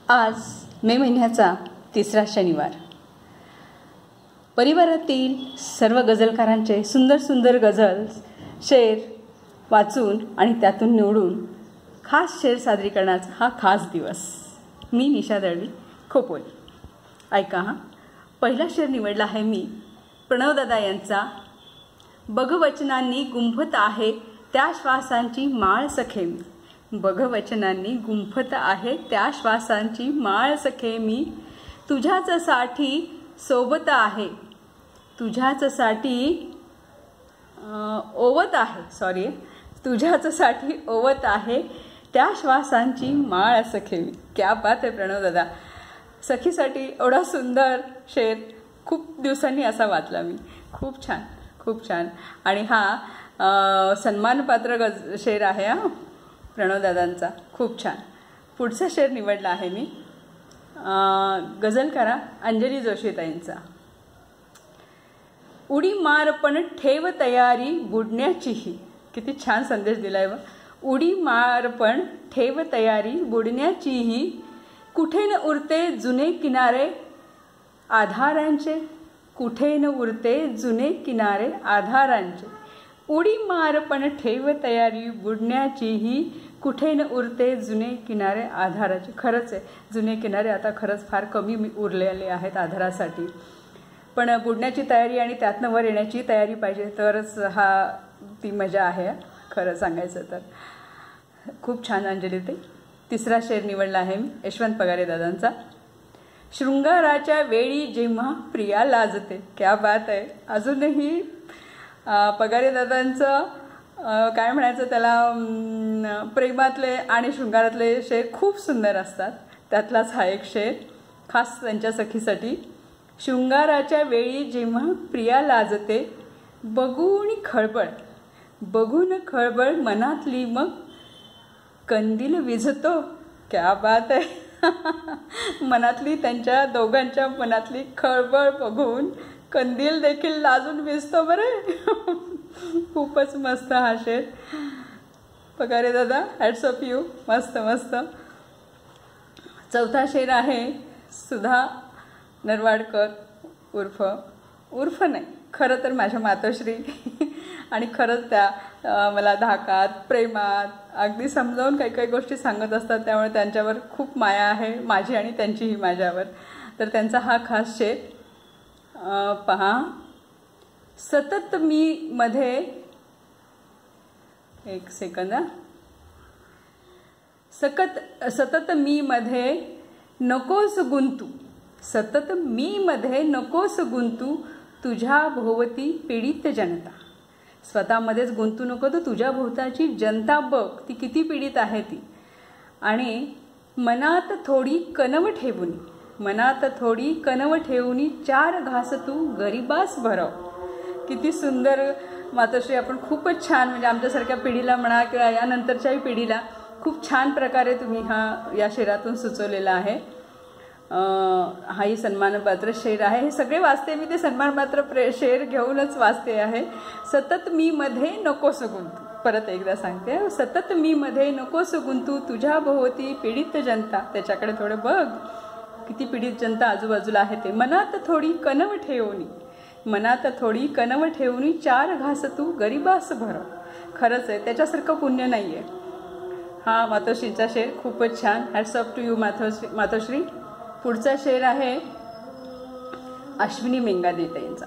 आज मे महिन्याचा तिसरा शनिवार. परिवारातील सर्व गझलकारांचे सुंदर सुंदर गझल शेर वाचून आणि त्यातून निवडून खास शेर सादरीकरणाचा हा खास दिवस. मी निशा दळवी, खोपोली. ऐका हा. पहिला शेर निवडला आहे मी प्रणवदादा यांचा. बघवचनांनी गुंफत आहे त्या श्वासांची माळ सखे मी. बघवचनांनी गुंफत आहे त्या श्वासांची माळ सखे मी. तुझ्याच साठी सोबत आहे, तुझ्याच साठी ओवत आहे, तुझ्याच साठी ओवत आहे त्या श्वासांची माळ सखे मी. क्या बात आहे प्रणवदादा. सखीसाठी एवढा सुंदर शेर खूप दिवसांनी असा वाचला मी. खूप छान, खूप छान. आणि हा सन्मानपात्र शेर आहे हा प्रणवदादांचा. खूप छान. पुढचा शेर निवडला आहे मी गझलकारा अंजली जोशीताईंचा. उडी मार पण ठेव तयारी बुडण्याचीही. किती छान संदेश दिलाय व. उडी मार पण ठेव तयारी बुडण्याचीही. कुठे न उरते जुने किनारे आधारांचे, कुठे न उरते जुने किनारे आधारांचे. उडी मार पण ठेव तयारी बुडण्याचीही. कुठे न उरते जुने किनारे आधाराचे. खरंच आहे, जुने किनारे आता खरंच फार कमी उरलेले आहेत आधारासाठी. पण बुडण्याची तयारी आणि त्यातनं वर येण्याची तयारी पाहिजे, तरच ती मजा आहे खरं सांगायचं तर. खूप छान अंजली ते. तिसरा शेर निवडला आहे मी यशवंत पगारे दादांचा. शृंगाराच्या वेळी जेव्हा प्रिया लाजते. क्या बात आहे. अजूनही पगारे दादांचं काय म्हणायचं त्याला, प्रेमातले आणि शृंगारातले शेर खूप सुंदर असतात. त्यातलाच हा एक शेर खास त्यांच्या सखीसाठी. शृंगाराच्या वेळी जेव्हा प्रिया लाजते, बघून खळबळ, बघून खळबळ मनातली मग कंदील विझतो. क्या बात आहे. मनातली त्यांच्या दोघांच्या मनातली खळबळ बघून कंदील देखील लाजून विझतो बरे. खूपच मस्त हा शेर. पगारे दादा, हॅट्स ऑफ यू. मस्त मस्त. चौथा शेर आहे सुधा नरवाडकर उर्फ नाही, खरं तर माझ्या मातोश्री. आणि खरंच त्या मला धाकात प्रेमात अगदी समजावून काही काही गोष्टी सांगत असतात. त्यामुळे त्यांच्यावर खूप माया आहे माझी आणि त्यांचीही माझ्यावर. तर त्यांचा हा खास शेर पहा. सतत मी मध्ये, एक सेकंद, सतत मी मध्ये नकोस गुंतू, सतत मी मध्ये नकोस गुंतू, तुझ्या भोवती पीडित जनता. स्वतःमध्येच गुंतू नको, तर तुझ्या भोवताची जनता बघ ती किती पीडित आहे ती. आणि मनात थोडी कणव ठेवून, मनात थोडी कणव ठेवून चार घास तू गरिबास भरव. किती सुंदर मातोश्री. आपण खूपच छान, म्हणजे आमच्यासारख्या पिढीला म्हणा किंवा यानंतरच्याही पिढीला खूप छान प्रकारे तुम्ही या शेरातून सुचवलेला आहे. हाही सन्मानपात्र शेर आहे. हे सगळे वाचते मी, ते सन्मानपात्र शेर घेऊनच वाचते आहे. सतत मी मध्ये नकोस गुंतू. परत एकदा सांगते, सतत मी मध्ये नकोस गुंतू, तुझ्या भोवती पीडित जनता. त्याच्याकडे थोडं बघ, किती पीडित जनता आजूबाजूला आहे ते. मनात थोडी कणव ठेवून, मनात थोडी कणव ठेवून चार घास तू गरिबास भरव. खरंच आहे, त्याच्यासारखं पुण्य नाही आहे. हा मातोश्रीचा शेर खूपच छान. हॅट्स ऑफ टू यू मातोश्री. पुढचा शेर आहे अश्विनी मेंगादेताईंचा.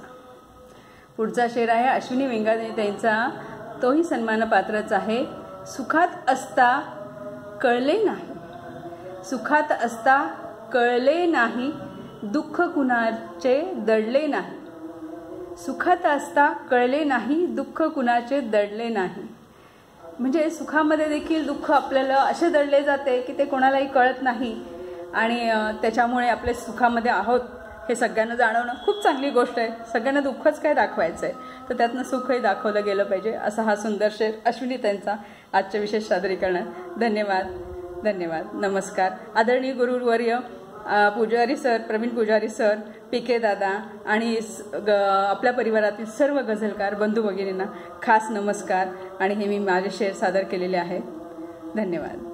पुढचा शेर आहे अश्विनी मेंगादेताईंचा. तोही सन्मानपात्रच आहे. सुखात असता कळले नाही, सुखात असता कळले नाही, दुःख कुणाचे दडले नाही. सुखात असता कळले नाही, दुःख कुणाचे दडले नाही. म्हणजे सुखामध्ये देखील दुःख आपल्याला असे दडले जाते की ते कोणालाही कळत नाही. आणि त्याच्यामुळे आपले सुखामध्ये आहोत हे सगळ्यांना जाणवणं खूप चांगली गोष्ट आहे. सगळ्यांना दुःखच काय दाखवायचं आहे, तर त्यातनं सुखही दाखवलं गेलं पाहिजे. असा हा सुंदर शेर अश्विनी त्यांचा आजच्या विशेष सादरीकरणात. धन्यवाद, धन्यवाद, नमस्कार. आदरणीय गुरुवर्य पुजारी सर, प्रवीण पुजारी सर, PK दादा आणि आपल्या परिवारातील सर्व गझलकार बंधू भगिनींना खास नमस्कार. आणि हे मी माझे शेर सादर केलेले आहे. धन्यवाद.